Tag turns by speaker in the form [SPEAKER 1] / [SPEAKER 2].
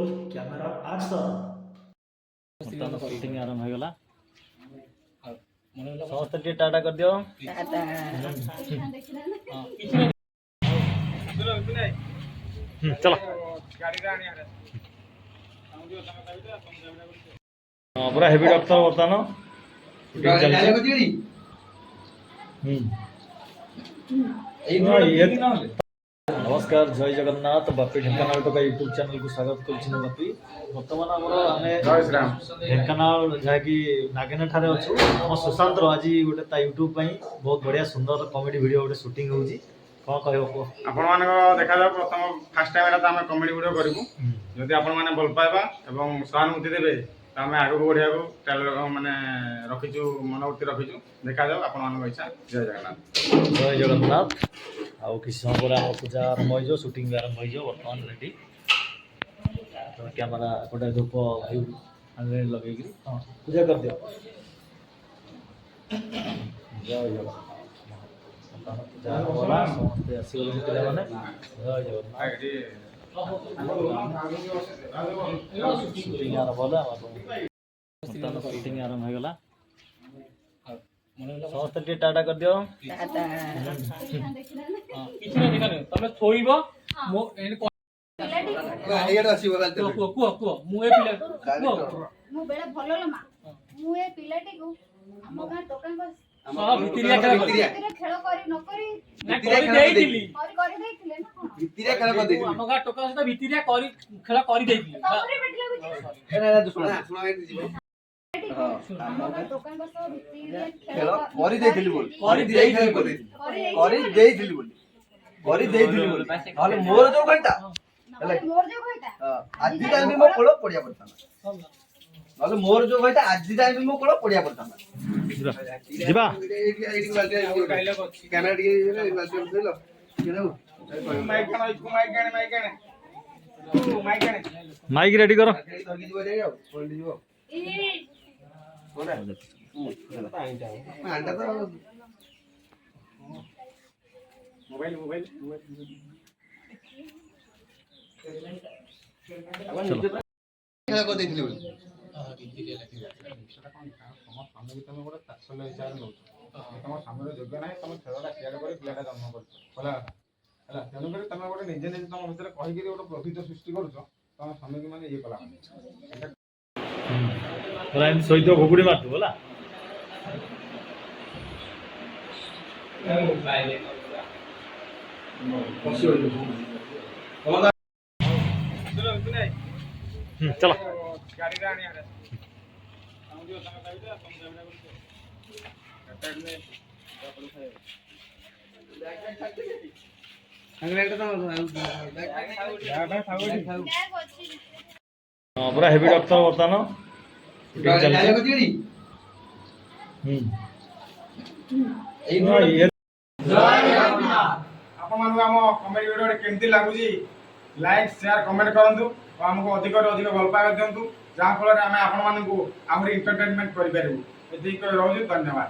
[SPEAKER 1] Roll camera action shooting आरंभ हो गला समस्त टे टाटा कर दियो चलो पूरा हेवी डॉक्टर बतानो नमस्कार जय जगन्नाथ बापी ढेंकानाल टोका यूट्यूब चैनल को स्वागत कर बापी बर्तमान ढेंकानाल जहाँकि नागेना ठारे अच्छु आम सुशांत आज गोटे यूट्यूब बहुत बढ़िया सुंदर कॉमेडी वीडियो गोटे शूटिंग होउची कौन कहबो
[SPEAKER 2] आपण माने देखा जाव प्रथम फर्स्ट टाइम एटा हम कॉमेडी वीडियो करिवु जदि आपण माने भल पाइबा एवं सहानुभूति देबे आम आगु बढ़िया माने रखीचु मनोवृत्ति रखीचु देखा जाव आपण मान इच्छा जय जगन्नाथ
[SPEAKER 1] जय जगन्नाथ आउ किसी समय पर आम पूजा आरंभ हो शूटिंग भी आरंभ हो बर्तमान रेडी तो कैमरा गोटे धूप लगे हाँ पूजा कर दियो जय जगन्नाथ पूजा होला समस्त आसीगले पिला माने जय जगन्नाथ शूटिंग आरंभ होला शूटिंग आरंभ हो गला समस्त टे टाटा कर दियो
[SPEAKER 3] तमे थोइबो मो
[SPEAKER 4] एड आसी बोलते
[SPEAKER 3] को मु ए पिला
[SPEAKER 5] मु बेला भलो लमा मु ए पिलाटी को हम गां टोकन बस
[SPEAKER 3] भितरिया खेल
[SPEAKER 5] करी न करी
[SPEAKER 3] ना करी देइतिली
[SPEAKER 5] करी देइतिले ना
[SPEAKER 4] भितरिया खेल कर देती
[SPEAKER 3] हम गां टोकन से भितरिया करी खेल करी देइतिली
[SPEAKER 5] तमरे बेटला को
[SPEAKER 4] एना सुना सुना एटी जीव
[SPEAKER 5] टोकन बस भितरिया
[SPEAKER 4] खेल करी देइतिली बोल करी देइतिली बोल करी देइतिली बोल करी देइतिली बोल हाले मोर जो घंटा
[SPEAKER 5] मोर जो होइता
[SPEAKER 4] आज टाइम में मो कोलो पड़िया पड़ता हाले मोर जो घंटा आज टाइम में मो कोलो पड़िया पड़ता
[SPEAKER 1] जीवा
[SPEAKER 4] कैमरा डी बाल्टी लो केनो
[SPEAKER 2] माइक गाने
[SPEAKER 1] माइक रेडी करो
[SPEAKER 4] धरकी जीव जाई बोल जीव कोना अंडा तो
[SPEAKER 2] मोबाइल
[SPEAKER 4] खेल कर देती बोल
[SPEAKER 2] तुम गोटे तात्सल्य हिसाब से नौ तुम सामने योग्य ना तुम खेलटा सेयार कर पिलाटा जन्म कर तेणुक तुम गोटे निजे निजे तुम भितर कहीकि गोटे प्रतीत सृष्टि कर तुम स्वामी मैंने ये कला
[SPEAKER 1] सहित घुगुड़ी मारतु बोला चलो
[SPEAKER 2] गाड़ी आने
[SPEAKER 1] पूरा हेवी डॉक्टर बतानो
[SPEAKER 2] आपण मानू आम कमेडी वीडियो केमती लागुची लाइक शेयर कमेंट करंतु और हमको अधिक अधिक भल पाइबा दिंतु जहाँ फल आम आपण मानू आहुरी एंटरटेनमेंट करि पारिबु एति रहउची धन्यवाद।